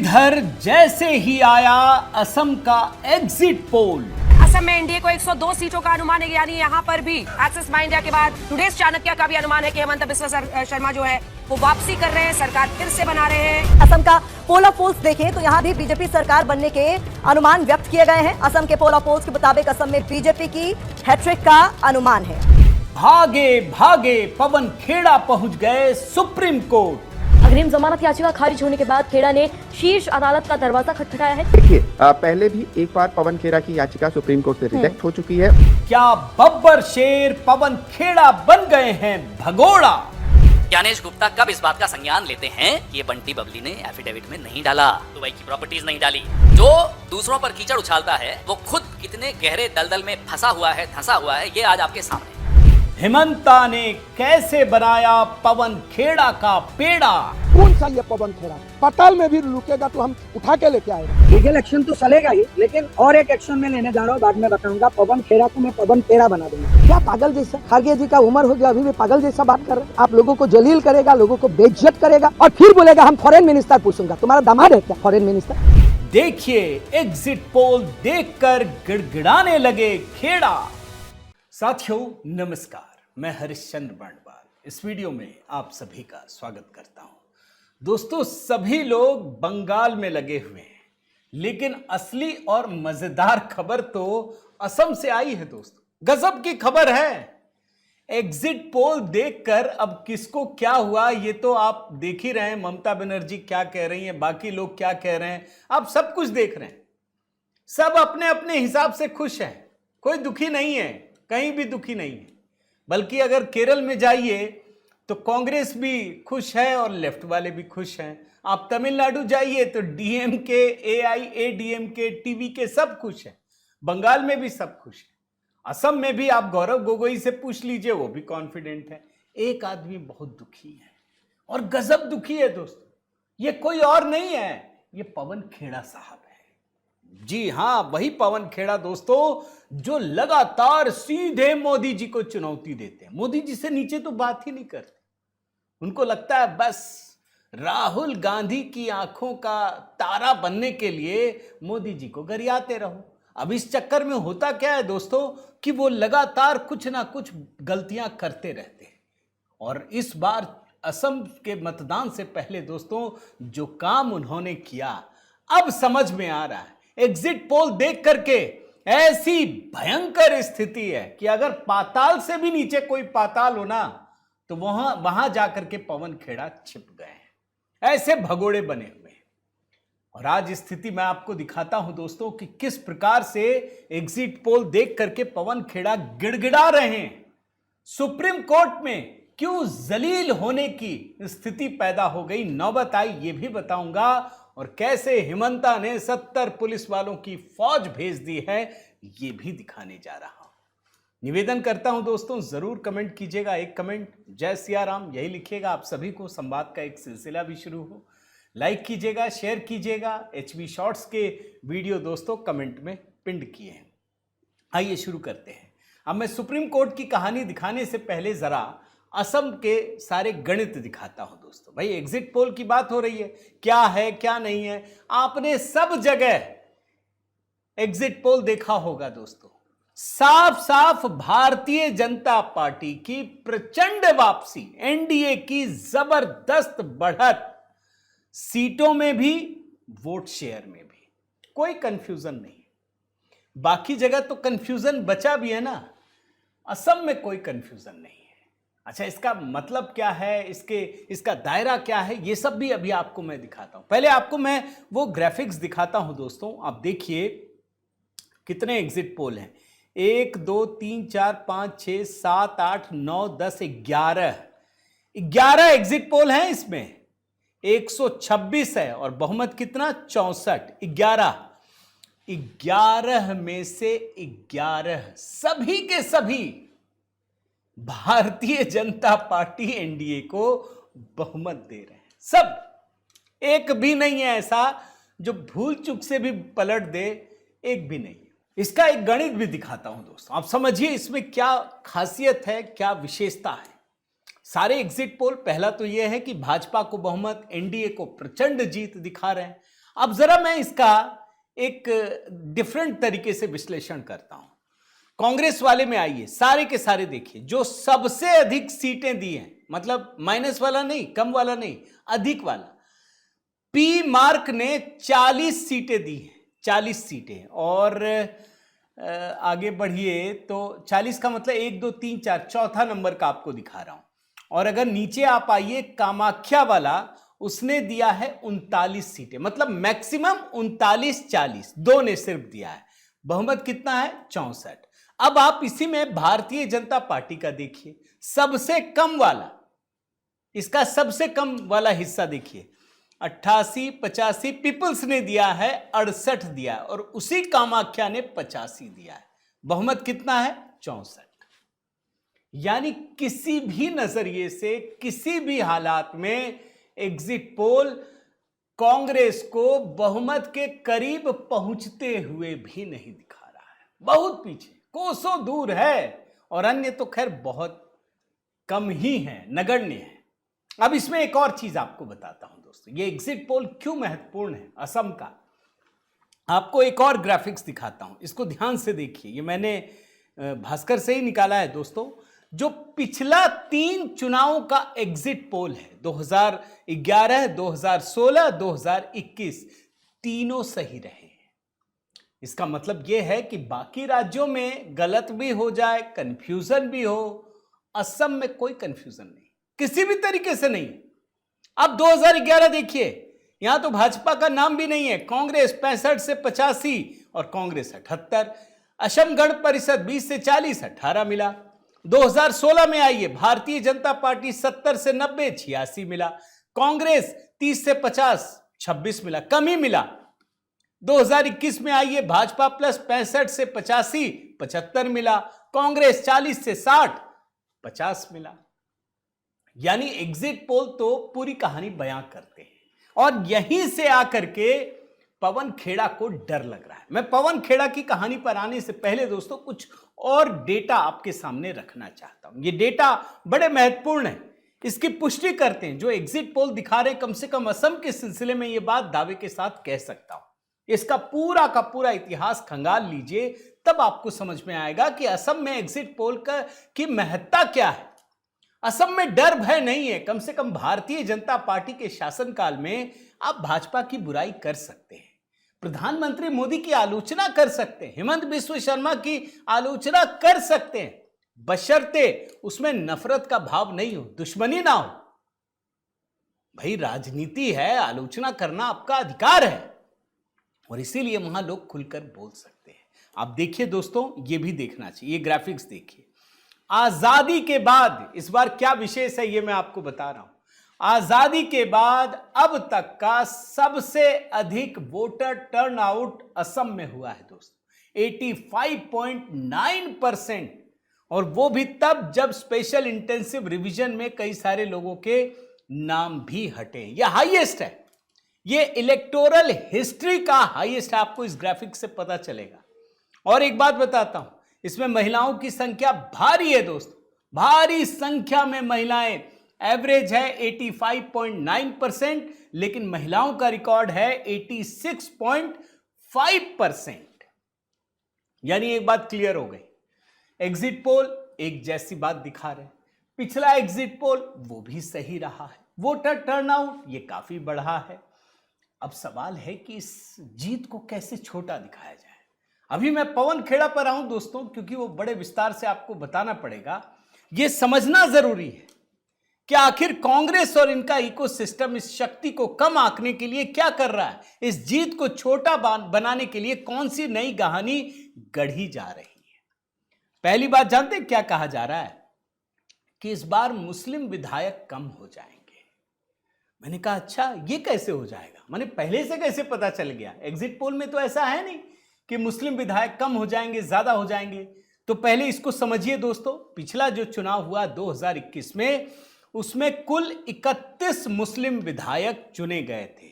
इधर जैसे ही आया असम का एग्जिट पोल, असम में एनडीए को 102 सीटों का अनुमान है, यानी यहाँ पर भी एक्सिस माई इंडिया के बाद टुडेज चाणक्य का भी अनुमान है कि हेमंत बिस्वा शर्मा जो है वो वापसी कर रहे हैं, सरकार फिर से बना रहे हैं। असम का पोल ऑफ पोल्स देखें तो यहाँ भी बीजेपी सरकार बनने के अनुमान व्यक्त किए गए हैं। असम के पोल ऑफ पोल्स के मुताबिक असम में बीजेपी की हैट्रिक का अनुमान है। भागे भागे पवन खेड़ा पहुंच गए सुप्रीम कोर्ट। अग्रिम जमानत याचिका खारिज होने के बाद खेड़ा ने शीर्ष अदालत का दरवाजा खटखटाया है। देखिए, पहले भी एक बार पवन खेड़ा की याचिका सुप्रीम कोर्ट से रिजेक्ट हो चुकी है। क्या बब्बर शेर पवन खेड़ा बन गए हैं भगोड़ा? ज्ञानेश गुप्ता कब इस बात का संज्ञान लेते हैं कि ये बंटी बबली ने एफिडेविट में नहीं डाला, दुबई की प्रॉपर्टीज नहीं डाली। जो दूसरों पर कीचड़ उछालता है वो खुद कितने गहरे दलदल में फंसा हुआ है, धंसा हुआ है, ये आज आपके सामने। हेमंता ने कैसे बनाया पवन खेड़ा का पेड़ा? कौन सा ये पवन खेड़ा? पताल में भी रुकेगा तो हम उठा के लेके आएंगे। लीगल एक्शन तो चलेगा ही, लेकिन और एक एक्शन में लेने जा रहा हूँ, बाद में बताऊंगा। पवन खेड़ा को मैं पवन पेड़ा बना दूंगा। क्या पागल जैसा? खड़गे जी का उम्र हो गया, अभी भी पागल जैसा बात कर रहे हैं। आप लोगों को जलील करेगा, लोगों को बेइज्जत करेगा और फिर बोलेगा हम फॉरेन मिनिस्टर पूछूंगा। तुम्हारा दामाद है क्या फॉरेन मिनिस्टर? देखिए, एग्जिट पोल देखकर गिड़गिड़ाने लगे खेड़ा। साथियों नमस्कार, मैं हरिश्चंद्र बंडवाल इस वीडियो में आप सभी का स्वागत करता हूं। दोस्तों, सभी लोग बंगाल में लगे हुए हैं, लेकिन असली और मजेदार खबर तो असम से आई है। दोस्तों, गजब की खबर है। एग्जिट पोल देखकर अब किसको क्या हुआ ये तो आप देख ही रहे हैं। ममता बनर्जी क्या कह रही हैं, बाकी लोग क्या कह रहे हैं, आप सब कुछ देख रहे हैं। सब अपने अपने हिसाब से खुश हैं, कोई दुखी नहीं है, कहीं भी दुखी नहीं है। बल्कि अगर केरल में जाइए तो कांग्रेस भी खुश है और लेफ्ट वाले भी खुश हैं। आप तमिलनाडु जाइए तो डीएमके, एआईएडीएमके, टीवीके सब खुश हैं। बंगाल में भी सब खुश हैं। असम में भी आप गौरव गोगोई से पूछ लीजिए, वो भी कॉन्फिडेंट है। एक आदमी बहुत दुखी है और गजब दुखी है दोस्तों। ये कोई और नहीं है, ये पवन खेड़ा साहब है। जी हां, वही पवन खेड़ा दोस्तों, जो लगातार सीधे मोदी जी को चुनौती देते हैं। मोदी जी से नीचे तो बात ही नहीं करते। उनको लगता है बस राहुल गांधी की आंखों का तारा बनने के लिए मोदी जी को गरियाते रहो। अब इस चक्कर में होता क्या है दोस्तों कि वो लगातार कुछ ना कुछ गलतियां करते रहते हैं। और इस बार असम के मतदान से पहले दोस्तों जो काम उन्होंने किया, अब समझ में आ रहा है। एग्जिट पोल देख करके ऐसी भयंकर स्थिति है कि अगर पाताल से भी नीचे कोई पाताल हो ना, तो वहां जाकर के पवन खेड़ा छिप गए हैं। ऐसे भगोड़े बने हुए हैं। और आज स्थिति मैं आपको दिखाता हूं दोस्तों कि किस प्रकार से एग्जिट पोल देख करके पवन खेड़ा गिड़गिड़ा रहे हैं। सुप्रीम कोर्ट में क्यों जलील होने की स्थिति पैदा हो गई, नौबत आई, ये भी बताऊंगा। और कैसे हेमंता ने 70 पुलिस वालों की फौज भेज दी है, ये भी दिखाने जा रहा हूं। निवेदन करता हूं दोस्तों, जरूर कमेंट कीजिएगा। एक कमेंट जय सिया राम यही लिखिएगा। आप सभी को संवाद का एक सिलसिला भी शुरू हो। लाइक कीजिएगा, शेयर कीजिएगा। एचबी शॉर्ट्स के वीडियो दोस्तों कमेंट में पिंड किए हैं। आइए शुरू करते हैं। अब मैं सुप्रीम कोर्ट की कहानी दिखाने से पहले जरा असम के सारे गणित दिखाता हूं दोस्तों। भाई, एग्जिट पोल की बात हो रही है, क्या है क्या नहीं है। आपने सब जगह एग्जिट पोल देखा होगा दोस्तों। साफ साफ भारतीय जनता पार्टी की प्रचंड वापसी, एनडीए की जबरदस्त बढ़त, सीटों में भी, वोट शेयर में भी, कोई कंफ्यूजन नहीं। बाकी जगह तो कंफ्यूजन बचा भी है ना, असम में कोई कंफ्यूजन नहीं है। अच्छा, इसका मतलब क्या है, इसका दायरा क्या है, ये सब भी अभी आपको मैं दिखाता हूं। पहले आपको मैं वो ग्राफिक्स दिखाता हूं दोस्तों। आप देखिए कितने एग्जिट पोल हैं। 1 2 3 4 5 6 7 8 9 10 11 एग्जिट पोल हैं। इसमें 126 है और बहुमत कितना, 64। 11 में से 11 सभी के सभी भारतीय जनता पार्टी एनडीए को बहुमत दे रहे हैं। सब, एक भी नहीं है ऐसा जो भूल चूक से भी पलट दे, एक भी नहीं है। इसका एक गणित भी दिखाता हूं दोस्तों, आप समझिए इसमें क्या खासियत है, क्या विशेषता है। सारे एग्जिट पोल, पहला तो यह है कि भाजपा को बहुमत, एनडीए को प्रचंड जीत दिखा रहे हैं। अब जरा मैं इसका एक डिफरेंट तरीके से विश्लेषण करता हूं। कांग्रेस वाले में आइए, सारे के सारे देखिए, जो सबसे अधिक सीटें दी हैं, मतलब माइनस वाला नहीं, कम वाला नहीं, अधिक वाला, पी मार्क ने 40 सीटें दी हैं, 40 सीटें। और आगे बढ़िए तो 40 का मतलब 1 2 3 4 चौथा नंबर का आपको दिखा रहा हूं। और अगर नीचे आप आइए, कामाख्या वाला, उसने दिया है 39 सीटें, मतलब मैक्सिमम 39-40, 2 ने सिर्फ दिया है। बहुमत कितना है? 64। अब आप इसी में भारतीय जनता पार्टी का देखिए, सबसे कम वाला, इसका सबसे कम वाला हिस्सा देखिए, 88-85 पीपल्स ने दिया है, 68 दिया है, और उसी कामाख्या ने 85 दिया है। बहुमत कितना है? 64। यानी किसी भी नजरिए से, किसी भी हालात में एग्जिट पोल कांग्रेस को बहुमत के करीब पहुंचते हुए भी नहीं दिखा रहा है, बहुत पीछे, कोसों दूर है। और अन्य तो खैर बहुत कम ही है, नगण्य है। अब इसमें एक और चीज आपको बताता हूं दोस्तों, ये एग्जिट पोल क्यों महत्वपूर्ण है असम का। आपको एक और ग्राफिक्स दिखाता हूं, इसको ध्यान से देखिए, ये मैंने भास्कर से ही निकाला है दोस्तों। जो पिछला 3 चुनावों का एग्जिट पोल है, 2011, 2016, 2021, तीनों सही रहे हैं। इसका मतलब यह है कि बाकी राज्यों में गलत भी हो जाए, कंफ्यूजन भी हो, असम में कोई कंफ्यूजन नहीं, किसी भी तरीके से नहीं। अब 2011 देखिए, यहां तो भाजपा का नाम भी नहीं है, कांग्रेस 65 से 85 और कांग्रेस 78। असम गण परिषद 20 से 40, 18 मिला। 2016 में आइए, भारतीय जनता पार्टी 70 से 90, 86 मिला। कांग्रेस 30 से 50, 26 मिला, कम ही मिला। 2021 में आइए, भाजपा प्लस 65 से 85, 75 मिला। कांग्रेस 40 से 60, 50 मिला। यानी एग्जिट पोल तो पूरी कहानी बयां करते हैं। और यहीं से आकर के पवन खेड़ा को डर लग रहा है। मैं पवन खेड़ा की कहानी पर आने से पहले दोस्तों कुछ और डेटा आपके सामने रखना चाहता हूं। ये डेटा बड़े महत्वपूर्ण है, इसकी पुष्टि करते हैं। जो एग्जिट पोल दिखा रहे हैं, कम से कम असम के सिलसिले में ये बात दावे के साथ कह सकता हूं। इसका पूरा का पूरा इतिहास खंगाल लीजिए, तब आपको समझ में आएगा कि असम में एग्जिट पोल की महत्ता क्या है। असम में डर भय नहीं है। कम से कम भारतीय जनता पार्टी के शासनकाल में आप भाजपा की बुराई कर सकते हैं, प्रधानमंत्री मोदी की आलोचना कर सकते हैं, हेमंत बिस्व शर्मा की आलोचना कर सकते हैं, बशर्ते उसमें नफरत का भाव नहीं हो, दुश्मनी ना हो। भाई राजनीति है, आलोचना करना आपका अधिकार है, और इसीलिए वहां लोग खुलकर बोल सकते हैं। आप देखिए दोस्तों, ये भी देखना चाहिए, ये ग्राफिक्स देखिए। आजादी के बाद, इस बार क्या विशेष है ये मैं आपको बता रहा हूं, आजादी के बाद अब तक का सबसे अधिक वोटर टर्नआउट असम में हुआ है दोस्तों, 85.9%। और वो भी तब जब स्पेशल इंटेंसिव रिवीजन में कई सारे लोगों के नाम भी हटे। यह हाईएस्ट है, ये इलेक्टोरल हिस्ट्री का हाईएस्ट है, आपको इस ग्राफिक से पता चलेगा। और एक बात बताता हूं, इसमें महिलाओं की संख्या भारी है दोस्तों, भारी संख्या में महिलाएं, एवरेज है 85.9%, लेकिन महिलाओं का रिकॉर्ड है 86.5%। यानी एक बात क्लियर हो गई, एग्जिट पोल एक जैसी बात दिखा रहे। पिछला एग्जिट पोल वो भी सही रहा है, वोटर टर्नआउट ये काफी बढ़ा है। अब सवाल है कि इस जीत को कैसे छोटा दिखाया जाए। अभी मैं पवन खेड़ा पर आऊं दोस्तों, क्योंकि वो बड़े विस्तार से आपको बताना पड़ेगा। यह समझना जरूरी है कि आखिर कांग्रेस और इनका इकोसिस्टम इस शक्ति को कम आंकने के लिए क्या कर रहा है, इस जीत को छोटा बनाने के लिए कौन सी नई कहानी गढ़ी जा रही है। पहली बात जानते हैं क्या कहा जा रहा है कि इस बार मुस्लिम विधायक कम हो जाएंगे। मैंने कहा अच्छा ये कैसे हो जाएगा, मैंने पहले से कैसे पता चल गया, एग्जिट पोल में तो ऐसा है नहीं कि मुस्लिम विधायक कम हो जाएंगे, ज्यादा हो जाएंगे। तो पहले इसको समझिए दोस्तों, पिछला जो चुनाव हुआ 2021 में, उसमें कुल 31 मुस्लिम विधायक चुने गए थे।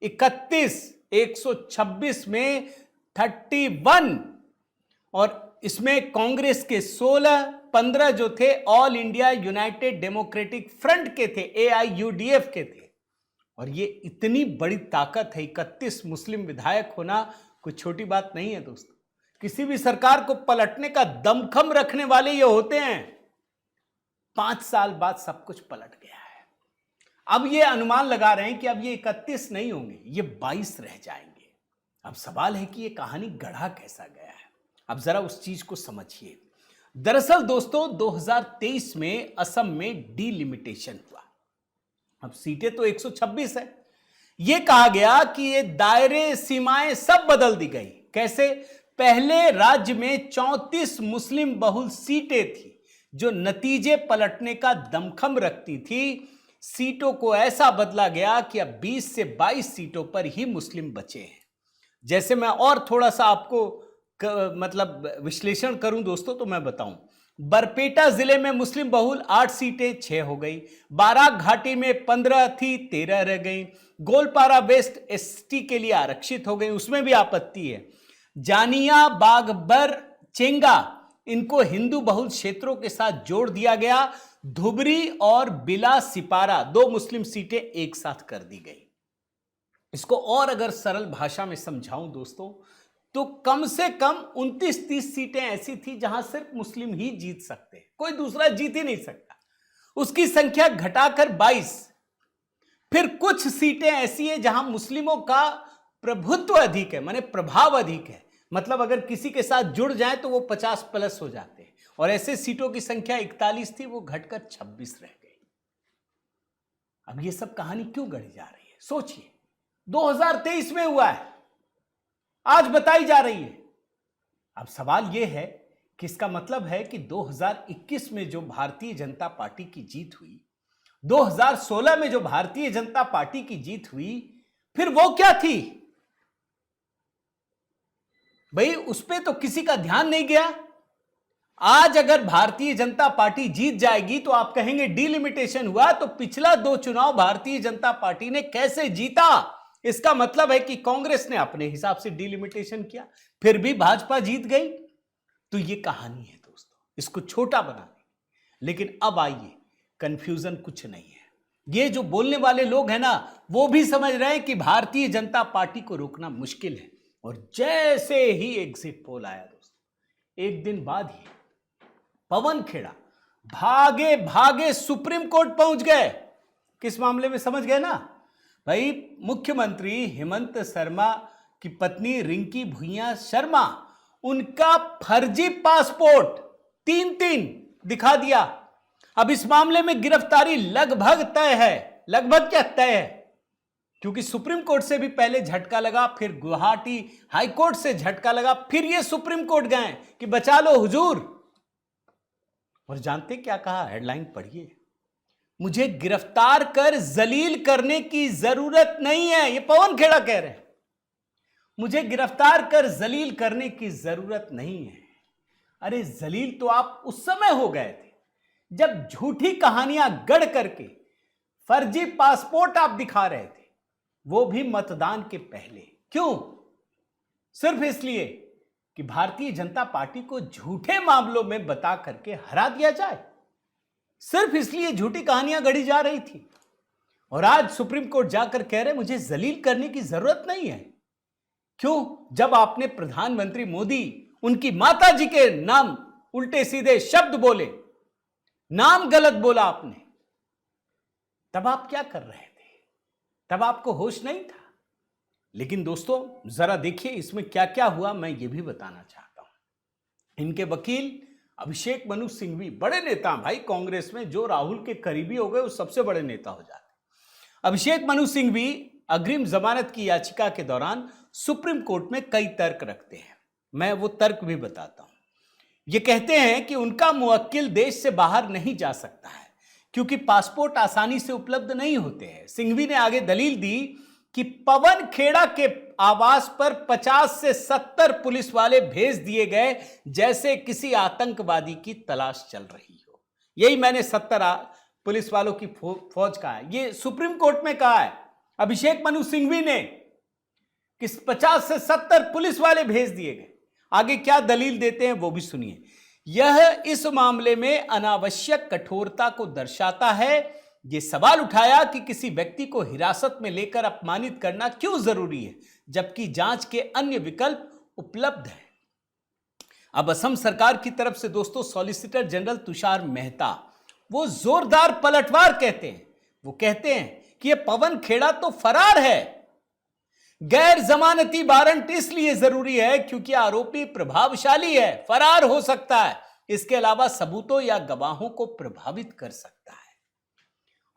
31, 126 में 31, और इसमें कांग्रेस के 16, 15 जो थे all India United democratic front के थे, AIUDF के थे, और ये इतनी बड़ी ताकत है, 31 मुस्लिम विधायक होना कोई छोटी बात नहीं है दोस्तों। किसी भी सरकार को पलटने का दमखम रखने वाले ये होते हैं। 5 साल बाद सब कुछ पलट गया है। अब ये अनुमान लगा रहे हैं कि अब ये 31 नहीं होंगे, ये 22 रह जाएंगे। अब सवाल है कि ये कहानी गढ़ा कैसा गया है। अब जरा उस चीज को समझिए। दरअसल दोस्तों 2023 में असम में डीलिमिटेशन हुआ। अब सीटें तो 126 है। यह कहा गया कि ये दायरे सीमाएं सब बदल दी गई। कैसे? पहले राज्य में 34 मुस्लिम बहुल सीटें थी जो नतीजे पलटने का दमखम रखती थी। सीटों को ऐसा बदला गया कि अब 20 से 22 सीटों पर ही मुस्लिम बचे हैं। जैसे मैं और थोड़ा सा आपको मतलब विश्लेषण करूं दोस्तों तो मैं बताऊं, बरपेटा जिले में मुस्लिम बहुल 8 सीटें 6 हो गई। बाराक घाटी में 15 थी, 13 रह गई। गोलपारा वेस्ट एसटी के लिए आरक्षित हो गई, उसमें भी आपत्ति है। जानिया, बागबर, चेंगा, इनको हिंदू बहुल क्षेत्रों के साथ जोड़ दिया गया। धुबरी और बिला सिपारा 2 मुस्लिम सीटें एक साथ कर दी गई। इसको और अगर सरल भाषा में समझाऊं दोस्तों तो कम से कम 29-30 सीटें ऐसी थी जहां सिर्फ मुस्लिम ही जीत सकते, कोई दूसरा जीत ही नहीं सकता। उसकी संख्या घटाकर 22। फिर कुछ सीटें ऐसी है जहां मुस्लिमों का प्रभुत्व अधिक है, माने प्रभाव अधिक है। मतलब अगर किसी के साथ जुड़ जाए तो वो 50 प्लस हो जाते हैं। और ऐसे सीटों की संख्या 41 थी, वो घटकर 26 रह गई। अब ये सब कहानी क्यों गढ़ी जा रही है? सोचिए, 2023 में हुआ है, आज बताई जा रही है। अब सवाल यह है कि इसका मतलब है कि 2021 में जो भारतीय जनता पार्टी की जीत हुई, 2016 में जो भारतीय जनता पार्टी की जीत हुई, फिर वो क्या थी भाई? उस पे तो किसी का ध्यान नहीं गया। आज अगर भारतीय जनता पार्टी जीत जाएगी तो आप कहेंगे डीलिमिटेशन हुआ, तो पिछला 2 चुनाव भारतीय जनता पार्टी ने कैसे जीता? इसका मतलब है कि कांग्रेस ने अपने हिसाब से डीलिमिटेशन किया, फिर भी भाजपा जीत गई। तो ये कहानी है दोस्तों, इसको छोटा बनाने। लेकिन अब आइए, कंफ्यूजन कुछ नहीं है। ये जो बोलने वाले लोग हैं ना, वो भी समझ रहे हैं कि भारतीय जनता पार्टी को रोकना मुश्किल है। और जैसे ही एग्जिट पोल आया दोस्तों, एक दिन बाद ही पवन खेड़ा भागे भागे सुप्रीम कोर्ट पहुंच गए। किस मामले में? समझ गए ना भाई? मुख्यमंत्री हेमंत शर्मा की पत्नी रिंकी भुइयां शर्मा, उनका फर्जी पासपोर्ट 3 दिखा दिया। अब इस मामले में गिरफ्तारी लगभग तय है। लगभग क्या तय है? क्योंकि सुप्रीम कोर्ट से भी पहले झटका लगा, फिर गुवाहाटी हाई कोर्ट से झटका लगा, फिर ये सुप्रीम कोर्ट गए कि बचा लो हुजूर। और जानते क्या कहा? हेडलाइन पढ़िए, मुझे गिरफ्तार कर जलील करने की जरूरत नहीं है। ये पवन खेड़ा कह रहे हैं, मुझे गिरफ्तार कर जलील करने की जरूरत नहीं है। अरे जलील तो आप उस समय हो गए थे जब झूठी कहानियां गढ़ करके फर्जी पासपोर्ट आप दिखा रहे थे, वो भी मतदान के पहले। क्यों? सिर्फ इसलिए कि भारतीय जनता पार्टी को झूठे मामलों में बता करके हरा दिया जाए। सिर्फ इसलिए झूठी कहानियां गढ़ी जा रही थी। और आज सुप्रीम कोर्ट जाकर कह रहे मुझे जलील करने की जरूरत नहीं है। क्यों? जब आपने प्रधानमंत्री मोदी, उनकी माता जी के नाम उल्टे सीधे शब्द बोले, नाम गलत बोला आपने, तब आप क्या कर रहे थे? तब आपको होश नहीं था। लेकिन दोस्तों जरा देखिए इसमें क्या क्या हुआ, मैं ये भी बताना चाहता हूं। इनके वकील अभिषेक मनु सिंघवी, बड़े नेता भाई कांग्रेस में, जो राहुल के करीबी हो गए वो सबसे बड़े नेता हो जाते। अभिषेक मनु सिंघवी अग्रिम जमानत की याचिका के दौरान सुप्रीम कोर्ट में कई तर्क रखते हैं। मैं वो तर्क भी बताता हूं। ये कहते हैं कि उनका मुवक्किल देश से बाहर नहीं जा सकता है क्योंकि पासपोर्ट आसानी से उपलब्ध नहीं होते हैं। सिंघवी ने आगे दलील दी कि पवन खेड़ा के आवास पर 50 से 70 पुलिस वाले भेज दिए गए, जैसे किसी आतंकवादी की तलाश चल रही हो। यही मैंने 70 पुलिस वालों की फौज कहा है, ये सुप्रीम कोर्ट में कहा है अभिषेक मनु सिंघवी ने कि 50 से 70 पुलिस वाले भेज दिए गए। आगे क्या दलील देते हैं वो भी सुनिए। यह इस मामले में अनावश्यक कठोरता को दर्शाता है ये सवाल उठाया कि किसी व्यक्ति को हिरासत में लेकर अपमानित करना क्यों जरूरी है, जबकि जांच के अन्य विकल्प उपलब्ध हैं। अब असम सरकार की तरफ से दोस्तों सॉलिसिटर जनरल तुषार मेहता वो जोरदार पलटवार कहते हैं। वो कहते हैं कि ये पवन खेड़ा तो फरार है। गैर जमानती वारंट इसलिए जरूरी है क्योंकि आरोपी प्रभावशाली है, फरार हो सकता है, इसके अलावा सबूतों या गवाहों को प्रभावित कर सकता है।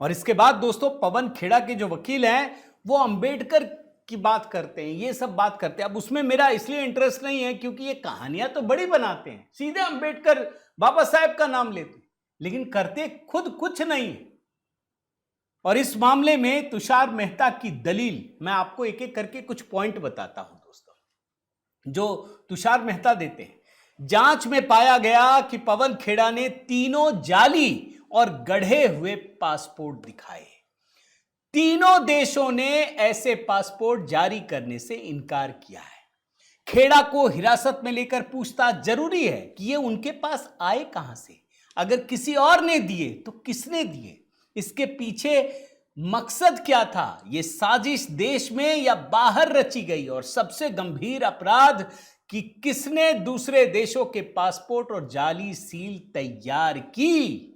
और इसके बाद दोस्तों पवन खेड़ा के जो वकील हैं वो अंबेडकर की बात करते हैं, ये सब बात करते हैं। अब उसमें मेरा इसलिए इंटरेस्ट नहीं है क्योंकि ये कहानियां तो बड़ी बनाते हैं, सीधे अंबेडकर बाबा साहेब का नाम लेते हैं, लेकिन करते खुद कुछ नहीं है। और इस मामले में तुषार मेहता की दलील मैं आपको एक एक करके कुछ पॉइंट बताता हूं दोस्तों, जो तुषार मेहता देते हैं। जांच में पाया गया कि पवन खेड़ा ने तीनों जाली और गढ़े हुए पासपोर्ट दिखाए। तीनों देशों ने ऐसे पासपोर्ट जारी करने से इनकार किया है। खेड़ा को हिरासत में लेकर पूछताछ जरूरी है कि ये उनके पास आए कहां से, अगर किसी और ने दिए तो किसने दिए, इसके पीछे मकसद क्या था, ये साजिश देश में या बाहर रची गई, और सबसे गंभीर अपराध कि किसने दूसरे देशों के पासपोर्ट और जाली सील तैयार की।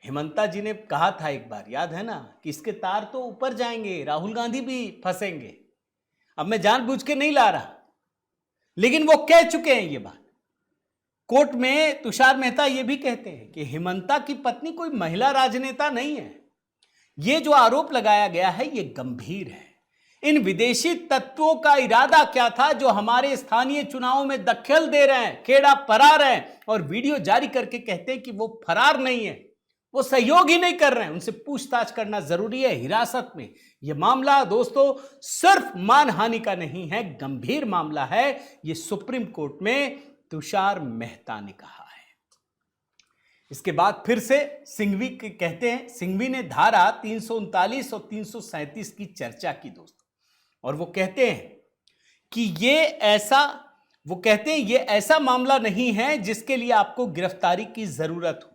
हेमंता जी ने कहा था एक बार, याद है ना, कि इसके तार तो ऊपर जाएंगे, राहुल गांधी भी फंसेंगे। अब मैं जानबूझ के नहीं ला रहा, लेकिन वो कह चुके हैं ये बात। कोर्ट में तुषार मेहता ये भी कहते हैं कि हेमंता की पत्नी कोई महिला राजनेता नहीं है। ये जो आरोप लगाया गया है ये गंभीर है। इन विदेशी तत्वों का इरादा क्या था जो हमारे स्थानीय चुनावों में दखल दे रहे हैं। खेड़ा फरार है और वीडियो जारी करके कहते हैं कि वो फरार नहीं है, वो सहयोग ही नहीं कर रहे हैं, उनसे पूछताछ करना जरूरी है हिरासत में। यह मामला दोस्तों सिर्फ मानहानि का नहीं है, गंभीर मामला है। यह सुप्रीम कोर्ट में तुषार मेहता ने कहा है। इसके बाद फिर से सिंघवी कहते हैं, सिंघवी ने धारा 339 और 337 की चर्चा की दोस्तों, और वो कहते हैं कि ये ऐसा मामला नहीं है जिसके लिए आपको गिरफ्तारी की जरूरत हो,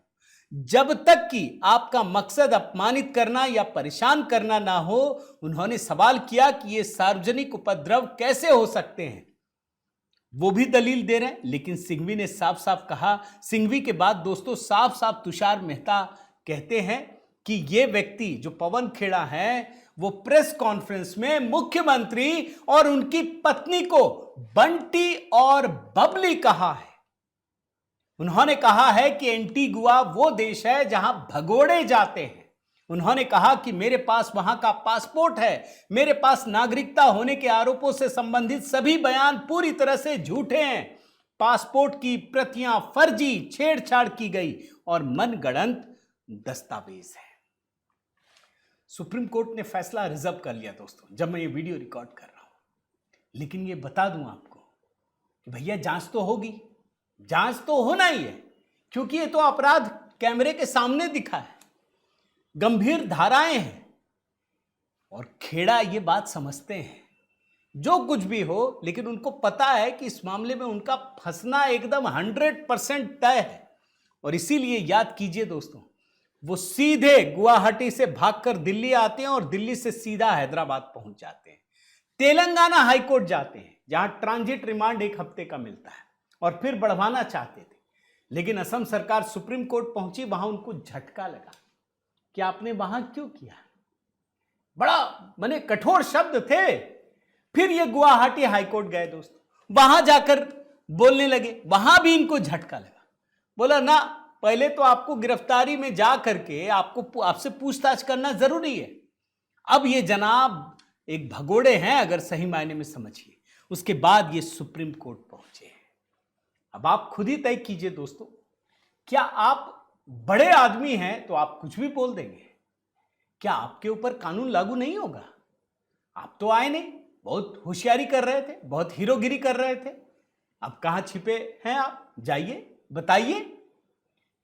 जब तक कि आपका मकसद अपमानित करना या परेशान करना ना हो। उन्होंने सवाल किया कि ये सार्वजनिक उपद्रव कैसे हो सकते हैं, वो भी दलील दे रहे हैं, लेकिन सिंघवी ने साफ साफ कहा। सिंघवी के बाद दोस्तों साफ साफ तुषार मेहता कहते हैं कि ये व्यक्ति जो पवन खेड़ा है वो प्रेस कॉन्फ्रेंस में मुख्यमंत्री और उनकी पत्नी को बंटी और बबली कहा है। उन्होंने कहा है कि एंटीगुआ वो देश है जहां भगोड़े जाते हैं। उन्होंने कहा कि मेरे पास वहां का पासपोर्ट है, मेरे पास नागरिकता होने के आरोपों से संबंधित सभी बयान पूरी तरह से झूठे हैं। पासपोर्ट की प्रतियां फर्जी, छेड़छाड़ की गई और मनगढ़ंत दस्तावेज है। सुप्रीम कोर्ट ने फैसला रिजर्व कर लिया दोस्तों जब मैं ये वीडियो रिकॉर्ड कर रहा हूं, लेकिन ये बता दूं आपको कि भैया जांच तो होगी, जांच तो होना ही है, क्योंकि ये तो अपराध कैमरे के सामने दिखा है, गंभीर धाराएं हैं। और खेड़ा ये बात समझते हैं, जो कुछ भी हो, लेकिन उनको पता है कि इस मामले में उनका फंसना एकदम 100% तय है। और इसीलिए याद कीजिए दोस्तों, वो सीधे गुवाहाटी से भागकर दिल्ली आते हैं और दिल्ली से सीधा हैदराबाद पहुंच जाते हैं, तेलंगाना हाईकोर्ट जाते हैं जहां ट्रांजिट रिमांड 1 हफ्ते का मिलता है, और फिर बढ़वाना चाहते थे। लेकिन असम सरकार सुप्रीम कोर्ट पहुंची, वहां उनको झटका लगा कि आपने वहां क्यों किया। बड़ा माने कठोर शब्द थे। फिर ये गुवाहाटी हाईकोर्ट गए दोस्तों, वहां जाकर बोलने लगे, वहां भी इनको झटका लगा। बोला ना, पहले तो आपको गिरफ्तारी में जा करके आपसे पूछताछ करना जरूरी है। अब ये जनाब एक भगोड़े हैं अगर सही मायने में समझिए। उसके बाद ये सुप्रीम कोर्ट पहुंचे। अब आप खुद ही तय कीजिए दोस्तों, क्या आप बड़े आदमी हैं तो आप कुछ भी बोल देंगे? क्या आपके ऊपर कानून लागू नहीं होगा? आप तो आए नहीं, बहुत होशियारी कर रहे थे, बहुत हीरोगिरी कर रहे थे। अब कहां छिपे हैं आप? जाइए, बताइए।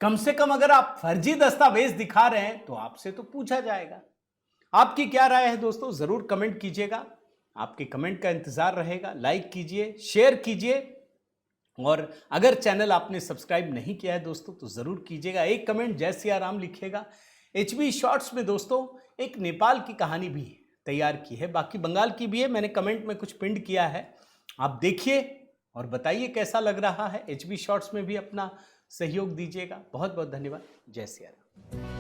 कम से कम अगर आप फर्जी दस्तावेज दिखा रहे हैं तो आपसे तो पूछा जाएगा। आपकी क्या राय है दोस्तों, जरूर कमेंट कीजिएगा। आपके कमेंट का इंतजार रहेगा। लाइक कीजिए, शेयर कीजिए, और अगर चैनल आपने सब्सक्राइब नहीं किया है दोस्तों तो जरूर कीजिएगा। एक कमेंट जय सिया राम लिखिएगा, HB शॉर्ट्स में दोस्तों एक नेपाल की कहानी भी तैयार की है, बाकी बंगाल की भी है। मैंने कमेंट में कुछ पिंड किया है, आप देखिए और बताइए कैसा लग रहा है। HB शॉर्ट्स में भी अपना सहयोग दीजिएगा। बहुत बहुत धन्यवाद। जय सिया राम।